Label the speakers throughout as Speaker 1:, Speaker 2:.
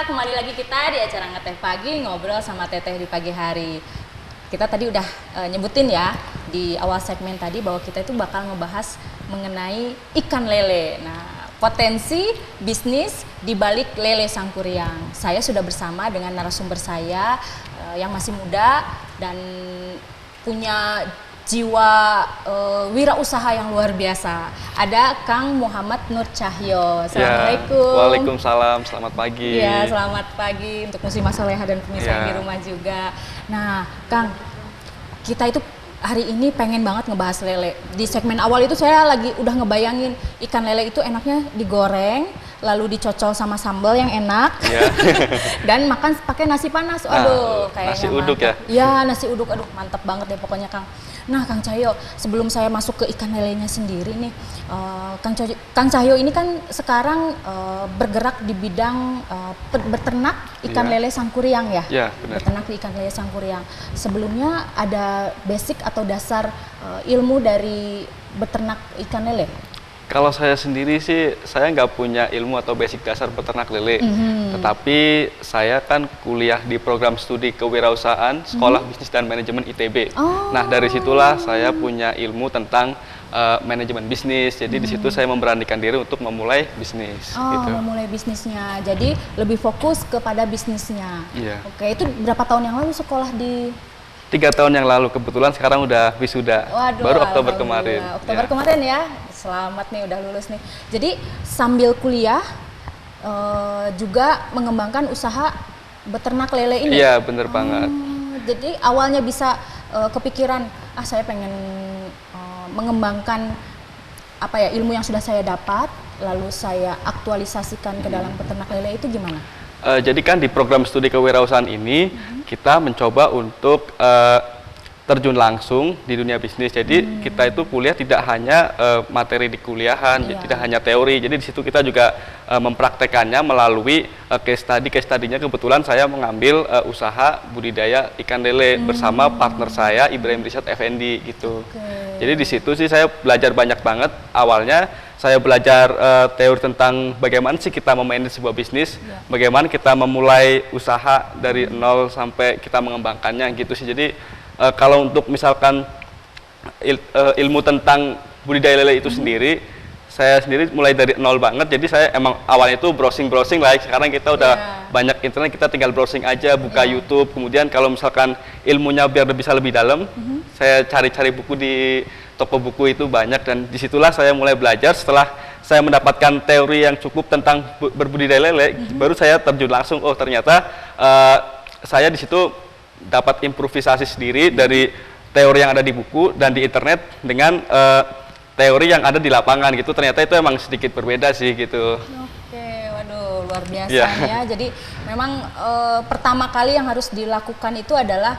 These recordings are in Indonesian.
Speaker 1: kembali lagi kita di acara Ngeteh Pagi, ngobrol sama Teteh di pagi hari. Kita tadi udah nyebutin ya di awal segmen tadi bahwa kita itu bakal ngebahas mengenai ikan lele. Nah, potensi bisnis di balik lele Sangkuriang. Saya sudah bersama dengan narasumber saya yang masih muda dan punya jiwa wirausaha yang luar biasa. Ada Kang Muhammad Nur Cahyo. Assalamualaikum.
Speaker 2: Ya, waalaikumsalam, selamat pagi.
Speaker 1: Ya, selamat pagi untuk muslimah soleha dan pemirsa
Speaker 2: Ya.
Speaker 1: di rumah juga. Nah, Kang, kita itu hari ini pengen banget ngebahas lele. Di segmen awal itu saya lagi udah ngebayangin ikan lele itu enaknya digoreng, lalu dicocol sama sambal yang enak,
Speaker 2: Ya.
Speaker 1: dan makan pakai nasi panas. Aduh, kayaknya
Speaker 2: nasi uduk
Speaker 1: mantap.
Speaker 2: ya?
Speaker 1: Ya, nasi uduk, aduh mantap banget deh pokoknya, Kang. Nah, Kang Cahyo, sebelum saya masuk ke ikan lelenya sendiri nih, Kang Cahyo ini kan sekarang bergerak di bidang beternak ikan
Speaker 2: Ya.
Speaker 1: lele Sangkuriang ya?
Speaker 2: Ya, benar.
Speaker 1: Beternak di ikan lele Sangkuriang. Sebelumnya ada basic atau dasar ilmu dari beternak ikan lele?
Speaker 2: Kalau saya sendiri sih, saya nggak punya ilmu atau basic dasar peternak lele. Tetapi saya kan kuliah di program studi kewirausahaan Sekolah Bisnis dan Manajemen ITB.
Speaker 1: Oh.
Speaker 2: Nah, dari situlah saya punya ilmu tentang manajemen bisnis. Jadi di situ saya memberanikan diri untuk memulai bisnis.
Speaker 1: Oh,
Speaker 2: Gitu.
Speaker 1: memulai bisnisnya. Jadi lebih fokus kepada bisnisnya.
Speaker 2: Iya.
Speaker 1: Oke, itu berapa tahun yang lalu sekolah di
Speaker 2: 3 tahun yang lalu, kebetulan sekarang udah wisuda.
Speaker 1: Waduh,
Speaker 2: Baru Oktober
Speaker 1: alhamdulillah.
Speaker 2: kemarin.
Speaker 1: Oktober
Speaker 2: Ya.
Speaker 1: kemarin ya. Selamat nih udah lulus nih. Jadi sambil kuliah juga mengembangkan usaha beternak lele ini.
Speaker 2: Iya, bener banget.
Speaker 1: Jadi awalnya bisa kepikiran, saya pengen mengembangkan apa ya ilmu yang sudah saya dapat, lalu saya aktualisasikan ke dalam peternak lele itu gimana?
Speaker 2: Jadi kan di program studi kewirausahaan ini kita mencoba untuk terjun langsung di dunia bisnis. Jadi kita itu kuliah tidak hanya materi di kuliahan,
Speaker 1: Iya.
Speaker 2: tidak hanya teori. Jadi di situ kita juga mempraktekannya melalui case study-nya. Kebetulan saya mengambil usaha budidaya ikan lele bersama partner saya Ibrahim Rishad Effendi gitu.
Speaker 1: Oke.
Speaker 2: Jadi di situ sih saya belajar banyak banget. Awalnya saya belajar teori tentang bagaimana sih kita memanage sebuah bisnis,
Speaker 1: Ya.
Speaker 2: bagaimana kita memulai usaha dari nol sampai kita mengembangkannya gitu sih. Jadi kalau untuk misalkan ilmu tentang budidaya lele itu sendiri, saya sendiri mulai dari nol banget. Jadi saya emang awalnya itu browsing lah. Sekarang kita udah banyak internet, kita tinggal browsing aja, buka YouTube. Kemudian kalau misalkan ilmunya biar bisa lebih dalam, saya cari-cari buku di toko buku itu banyak, dan disitulah saya mulai belajar. Setelah saya mendapatkan teori yang cukup tentang berbudidaya lele, baru saya terjun langsung. Oh, ternyata saya di situ dapat improvisasi sendiri dari teori yang ada di buku dan di internet dengan teori yang ada di lapangan gitu. Ternyata itu emang sedikit berbeda sih gitu.
Speaker 1: Oke, waduh luar biasa
Speaker 2: Iya.
Speaker 1: ya. Jadi memang pertama kali yang harus dilakukan itu adalah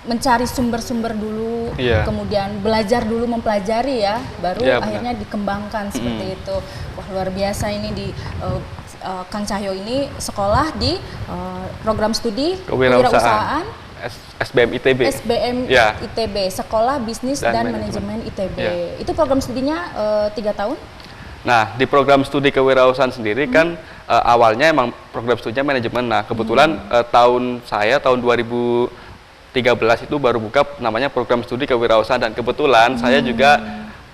Speaker 1: mencari sumber-sumber dulu,
Speaker 2: Iya.
Speaker 1: kemudian belajar dulu, mempelajari ya, baru
Speaker 2: Iya, benar.
Speaker 1: akhirnya dikembangkan seperti itu. Wah, luar biasa ini di Kang Cahyo ini sekolah di program studi kewirausahaan
Speaker 2: SBM ITB.
Speaker 1: SBM
Speaker 2: Ya.
Speaker 1: ITB, Sekolah Bisnis dan Manajemen ITB.
Speaker 2: Ya.
Speaker 1: Itu program studinya 3 tahun?
Speaker 2: Nah, di program studi kewirausahaan sendiri kan awalnya emang program studinya manajemen. Nah, kebetulan tahun 2013 itu baru buka namanya program studi kewirausahaan, dan kebetulan saya juga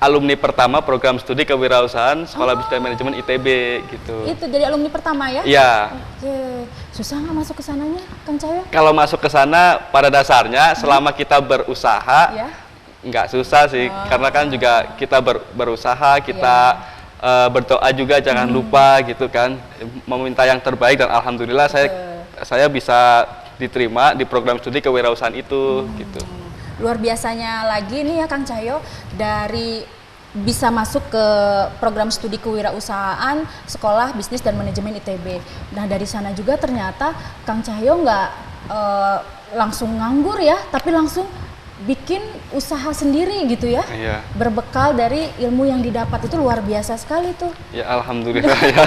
Speaker 2: alumni pertama program studi kewirausahaan Sekolah Bisnis dan Manajemen ITB gitu.
Speaker 1: Itu jadi alumni pertama ya?
Speaker 2: Iya.
Speaker 1: Oke, susah nggak masuk ke sananya, Kang Cahyo?
Speaker 2: Kalau masuk ke sana pada dasarnya selama kita berusaha
Speaker 1: Ya.
Speaker 2: nggak susah sih, karena kan juga kita berusaha, kita berdoa juga jangan lupa gitu kan, meminta yang terbaik, dan alhamdulillah saya bisa diterima di program studi kewirausahaan itu gitu.
Speaker 1: Luar biasanya lagi nih ya Kang Cahyo, dari bisa masuk ke program studi kewirausahaan Sekolah Bisnis dan Manajemen ITB. Nah, dari sana juga ternyata Kang Cahyo nggak langsung nganggur ya, tapi langsung bikin usaha sendiri gitu ya.
Speaker 2: Iya.
Speaker 1: Berbekal dari ilmu yang didapat, itu luar biasa sekali tuh.
Speaker 2: Ya alhamdulillah ya.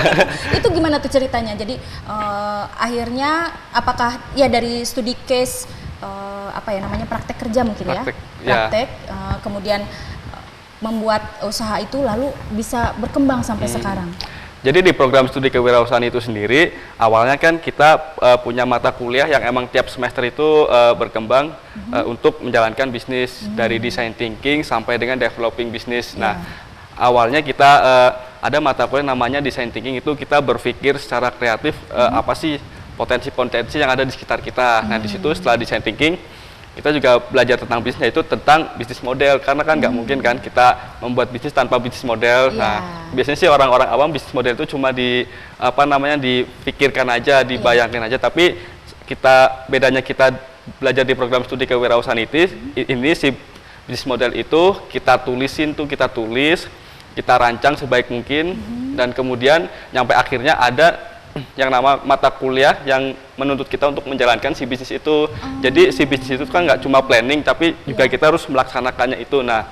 Speaker 1: Itu gimana tuh ceritanya? Jadi akhirnya apakah ya dari studi case apa ya namanya praktek kerja mungkin
Speaker 2: Praktek,
Speaker 1: ya? Praktek, kemudian membuat usaha itu lalu bisa berkembang sampai sekarang.
Speaker 2: Jadi di program studi kewirausahaan itu sendiri, awalnya kan kita punya mata kuliah yang emang tiap semester itu berkembang untuk menjalankan bisnis dari design thinking sampai dengan developing bisnis. Nah, awalnya kita ada mata kuliah namanya design thinking, itu kita berpikir secara kreatif apa sih potensi-potensi yang ada di sekitar kita. Nah, di situ setelah design thinking kita juga belajar tentang bisnis, yaitu tentang bisnis model, karena kan nggak mungkin kan kita membuat bisnis tanpa bisnis model. Nah, biasanya sih orang-orang awam bisnis model itu cuma dipikirkan aja, dibayangkan aja, tapi bedanya kita belajar di program studi kewirausahaan ini si bisnis model itu kita tulis, kita rancang sebaik mungkin, dan kemudian sampai akhirnya ada yang nama mata kuliah yang menuntut kita untuk menjalankan si bisnis itu. Jadi si bisnis itu kan nggak cuma planning, tapi juga kita harus melaksanakannya itu. Nah,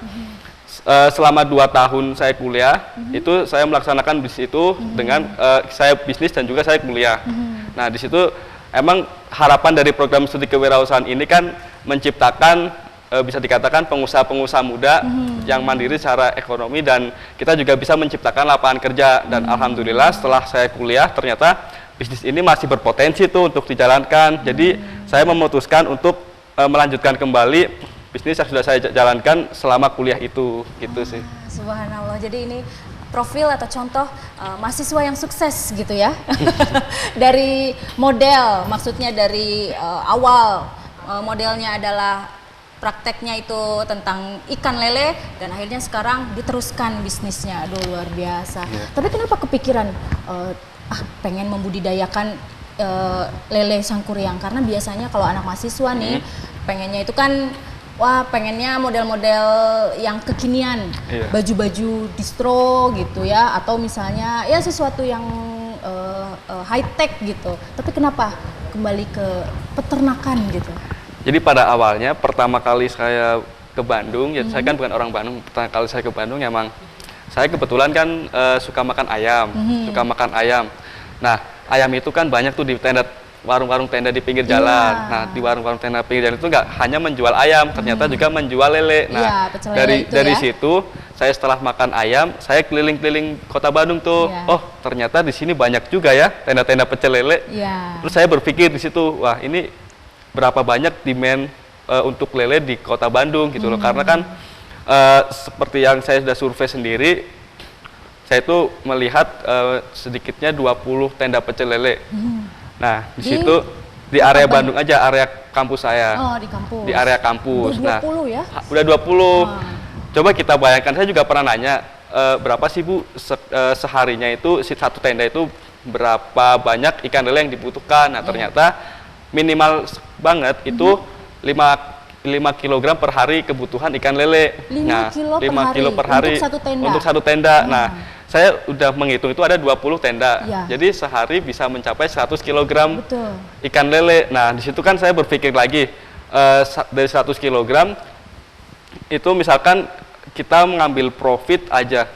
Speaker 2: selama 2 tahun saya kuliah, itu saya melaksanakan bisnis itu dengan saya bisnis dan juga saya kuliah. Nah, di situ emang harapan dari program studi kewirausahaan ini kan menciptakan bisa dikatakan pengusaha-pengusaha muda yang mandiri secara ekonomi, dan kita juga bisa menciptakan lapangan kerja. Dan alhamdulillah setelah saya kuliah ternyata bisnis ini masih berpotensi tuh untuk dijalankan. Jadi saya memutuskan untuk melanjutkan kembali bisnis yang sudah saya jalankan selama kuliah itu, gitu sih.
Speaker 1: Subhanallah. Jadi ini profil atau contoh mahasiswa yang sukses gitu ya. Dari model, maksudnya dari awal modelnya adalah prakteknya itu tentang ikan lele, dan akhirnya sekarang diteruskan bisnisnya. Aduh, luar biasa. Tapi kenapa kepikiran pengen membudidayakan lele sangkuriang? Karena biasanya kalau anak mahasiswa nih pengennya itu kan pengennya model-model yang kekinian, baju-baju distro gitu ya, atau misalnya ya sesuatu yang high tech gitu. Tapi kenapa kembali ke peternakan gitu?
Speaker 2: Jadi pada awalnya pertama kali saya ke Bandung, ya saya kan bukan orang Bandung, pertama kali saya ke Bandung emang saya kebetulan kan suka makan ayam, Nah, ayam itu kan banyak tuh di tenda, warung-warung tenda di pinggir jalan. Nah, di warung-warung tenda pinggir jalan itu nggak hanya menjual ayam, ternyata juga menjual lele. Nah, dari situ saya setelah makan ayam, saya keliling-keliling kota Bandung tuh. Oh, ternyata di sini banyak juga ya tenda-tenda pecel lele. Terus saya berpikir di situ, wah ini berapa banyak demand untuk lele di kota Bandung gitu loh. Karena kan seperti yang saya sudah survei sendiri, saya itu melihat sedikitnya 20 tenda pecel lele. Nah, di situ di area Bandung aja, area kampus saya.
Speaker 1: Oh, di kampus.
Speaker 2: Di area kampus.
Speaker 1: Udah 20 ya?
Speaker 2: Udah 20. Coba kita bayangkan, saya juga pernah nanya, berapa sih Bu seharinya itu satu tenda itu berapa banyak ikan lele yang dibutuhkan? Nah, ternyata minimal banget itu 5 kg per hari kebutuhan ikan lele.
Speaker 1: 5 kilo per hari
Speaker 2: untuk satu tenda. Nah, saya udah menghitung itu ada 20 tenda. Jadi sehari bisa mencapai 100 kg ikan lele. Nah, di situ kan saya berpikir lagi, dari 100 kg itu misalkan kita mengambil profit aja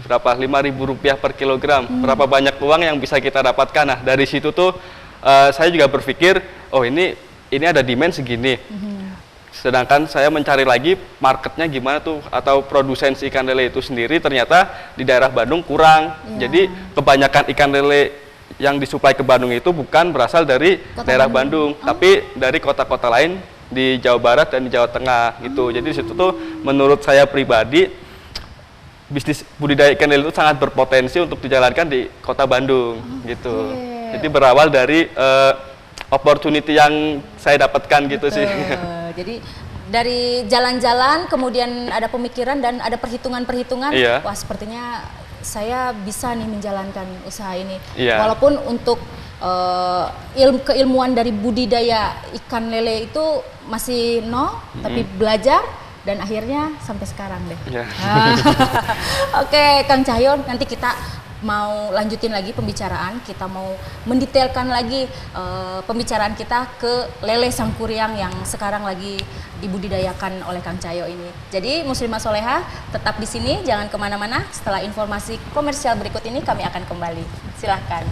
Speaker 2: berapa, Rp5.000 per kilogram. Berapa banyak uang yang bisa kita dapatkan. Nah, dari situ tuh saya juga berpikir, oh ini ada demand segini. Sedangkan saya mencari lagi marketnya gimana tuh, atau produsen si ikan lele itu sendiri ternyata di daerah Bandung kurang. Jadi kebanyakan ikan lele yang disuplai ke Bandung itu bukan berasal dari daerah Bandung, tapi dari kota-kota lain di Jawa Barat dan di Jawa Tengah gitu. Jadi di situ tuh menurut saya pribadi bisnis budidaya ikan lele itu sangat berpotensi untuk dijalankan di kota Bandung gitu. Jadi berawal dari opportunity yang saya dapatkan gitu sih.
Speaker 1: Jadi dari jalan-jalan kemudian ada pemikiran dan ada perhitungan-perhitungan. Wah, sepertinya saya bisa nih menjalankan usaha ini. Walaupun untuk keilmuan dari budidaya ikan lele itu masih nol, tapi belajar dan akhirnya sampai sekarang deh. Oke, Kang Cahyo, nanti kita mau lanjutin lagi pembicaraan, kita mau mendetailkan lagi pembicaraan kita ke lele sangkuriang yang sekarang lagi dibudidayakan oleh Kang Cahyo ini. Jadi Muslimah Soleha tetap di sini, jangan kemana-mana. Setelah informasi komersial berikut ini kami akan kembali. Silahkan.